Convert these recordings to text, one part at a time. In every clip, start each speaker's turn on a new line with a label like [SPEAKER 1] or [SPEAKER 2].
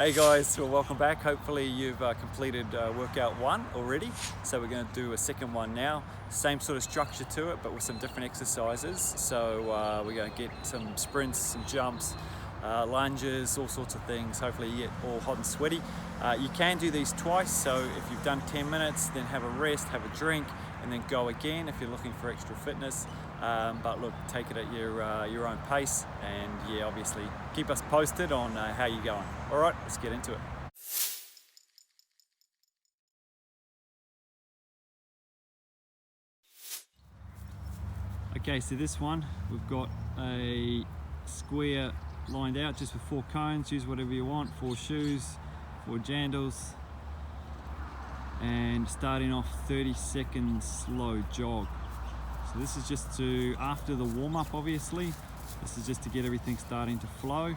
[SPEAKER 1] Hey guys, well, welcome back. Hopefully you've completed workout 1 already. So we're going to do a second one now. Same sort of structure to it, but with some different exercises. So we're going to get some sprints, some jumps, lunges, all sorts of things. Hopefully you get all hot and sweaty. You can do these twice, so if you've done 10 minutes, then have a rest, have a drink, and then go again if you're looking for extra fitness. But look, take it at your own pace, and yeah, obviously keep us posted on how you're going. All right, let's get into it. Okay, so this one, we've got a square lined out just with 4 cones. Use whatever you want, 4 shoes, 4 jandals, and starting off 30-second slow jog. So this is just to, after the warm-up obviously, this is just to get everything starting to flow.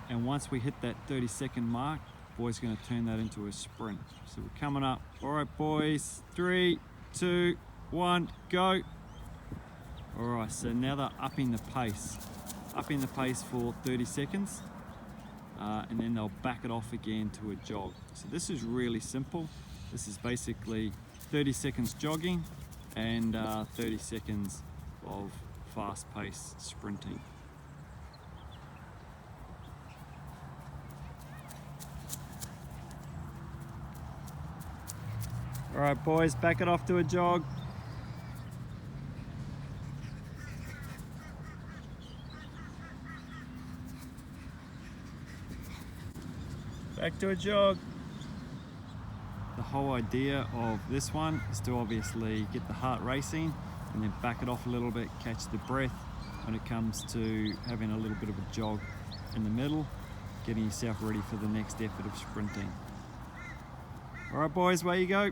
[SPEAKER 1] And once we hit that 30-second mark, boys going to turn that into a sprint. So we're coming up. All right, boys, 3, 2, 1, go. All right, so now they're upping the pace for 30 seconds, and then they'll back it off again to a jog. So this is really simple. This is basically 30 seconds jogging and 30 seconds of fast-paced sprinting. All right, boys, back it off to a jog. Back to a jog. The whole idea of this one is to obviously get the heart racing and then back it off a little bit, catch the breath when it comes to having a little bit of a jog in the middle, getting yourself ready for the next effort of sprinting. All right, boys, away you go.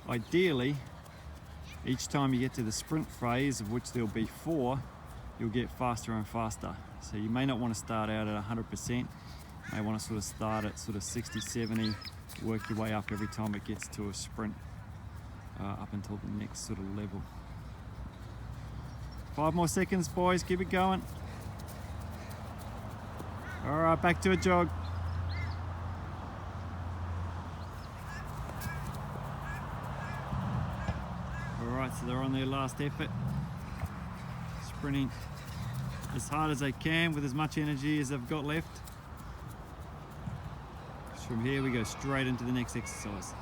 [SPEAKER 1] Ideally, each time you get to the sprint phase, of which there'll be 4, you'll get faster and faster. So you may not want to start out at 100%. You may want to sort of start at sort of 60, 70, work your way up every time it gets to a sprint, up until the next sort of level. 5 more seconds, boys, keep it going. All right, back to a jog. Alright, so they're on their last effort, sprinting as hard as they can with as much energy as they've got left. So from here we go straight into the next exercise.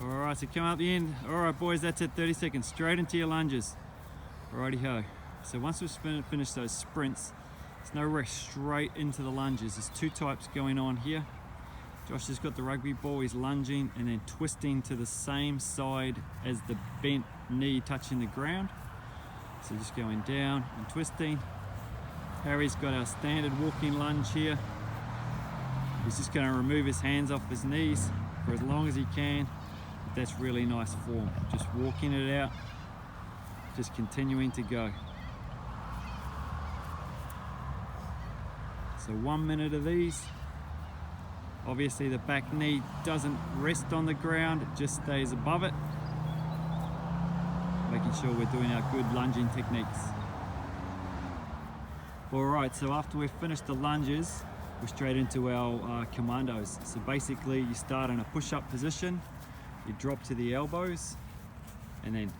[SPEAKER 1] Alright, so come up the end. Alright boys, that's it, 30 seconds, straight into your lunges. Alrighty ho. So once we've finished those sprints, there's no rest, straight into the lunges. There's 2 types going on here. Josh has got the rugby ball, he's lunging and then twisting to the same side as the bent knee touching the ground. So just going down and twisting. Harry's got our standard walking lunge here. He's just going to remove his hands off his knees for as long as he can. That's really nice form. Just walking it out, just continuing to go. So 1 minute of these. Obviously the back knee doesn't rest on the ground, it just stays above it. Making sure we're doing our good lunging techniques. Alright, so after we've finished the lunges, we're straight into our commandos. So basically you start in a push-up position, you drop to the elbows, and then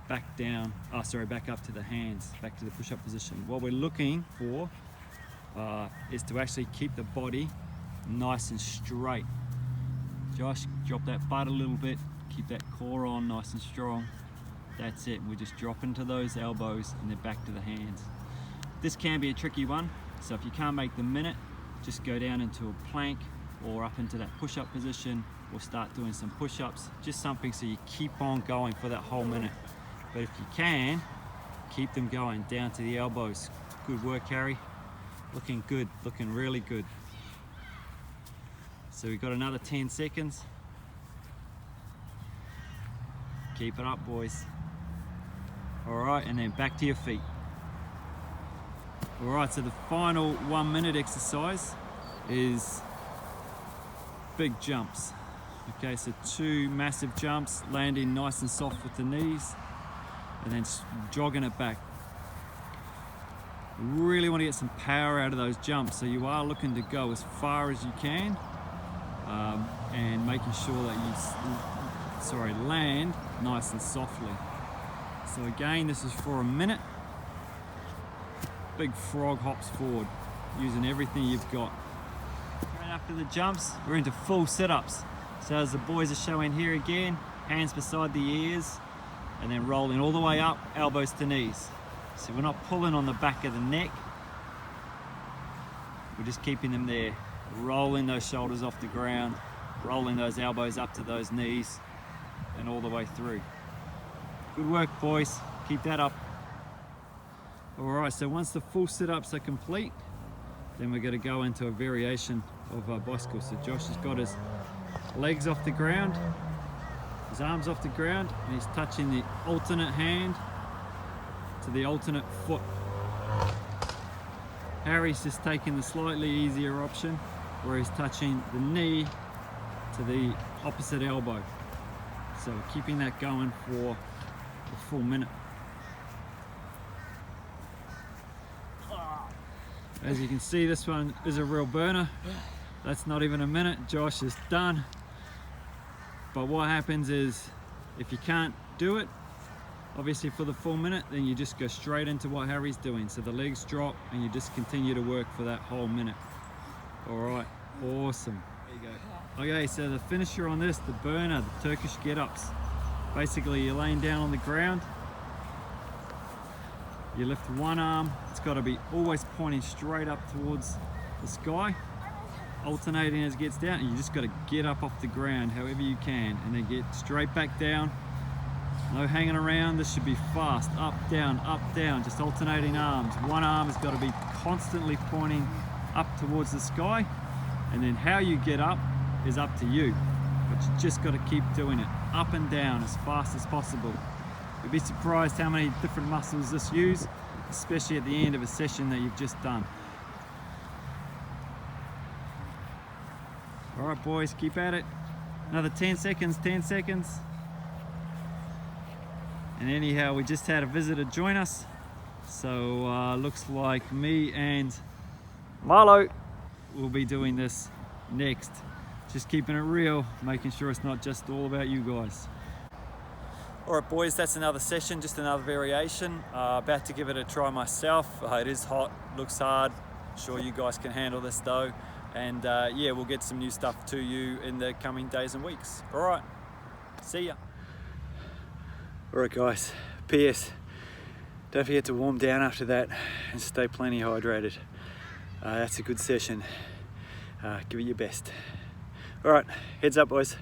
[SPEAKER 1] back down, back up to the hands, back to the push-up position. What we're looking for is to actually keep the body nice and straight. Josh, drop that butt a little bit, keep that core on nice and strong. That's it. We just drop into those elbows and then back to the hands. This can be a tricky one, so if you can't make the minute, just go down into a plank or up into that push-up position, or start doing some push-ups, just something so you keep on going for that whole minute. But if you can, keep them going down to the elbows. Good work, Harry. Looking good, looking really good. So we've got another 10 seconds. Keep it up, boys. All right, and then back to your feet. All right, so the final 1 minute exercise is big jumps. Okay, so 2 massive jumps, landing nice and soft with the knees, and then jogging it back. You really want to get some power out of those jumps, so you are looking to go as far as you can, and making sure that you land nice and softly. So again, this is for a minute. Big frog hops forward, using everything you've got. Right after the jumps, we're into full sit-ups. So as the boys are showing here again, hands beside the ears, and then rolling all the way up, elbows to knees. So we're not pulling on the back of the neck, we're just keeping them there. Rolling those shoulders off the ground, rolling those elbows up to those knees, and all the way through. Good work, boys. Keep that up. All right, so once the full sit-ups are complete, then we're going to go into a variation of our bicycle. So Josh has got his legs off the ground, his arms off the ground, and he's touching the alternate hand to the alternate foot. Harry's just taking the slightly easier option, where he's touching the knee to the opposite elbow. So keeping that going for a full minute. As you can see, this one is a real burner. That's not even a minute. Josh is done. But what happens is, if you can't do it, obviously for the full minute, then you just go straight into what Harry's doing. So the legs drop and you just continue to work for that whole minute. All right, awesome. There you go. Okay, so the finisher on this, the burner, the Turkish get-ups. Basically, you're laying down on the ground. You lift one arm, it's got to be always pointing straight up towards the sky, alternating as it gets down, and you just got to get up off the ground however you can, and then get straight back down. No hanging around, this should be fast, up, down, just alternating arms. One arm has got to be constantly pointing up towards the sky, and then how you get up is up to you, but you just got to keep doing it, up and down as fast as possible. You'd be surprised how many different muscles this uses, especially at the end of a session that you've just done. All right, boys, keep at it. Another 10 seconds, 10 seconds. And anyhow, we just had a visitor join us. So looks like me and Marlo will be doing this next. Just keeping it real, making sure it's not just all about you guys. All right, boys, that's another session, just another variation. About to give it a try myself. It is hot, looks hard. Sure you guys can handle this though. And yeah, we'll get some new stuff to you in the coming days and weeks. All right, see ya. All right, guys, PS, don't forget to warm down after that and stay plenty hydrated. That's a good session. Give it your best. All right, heads up, boys.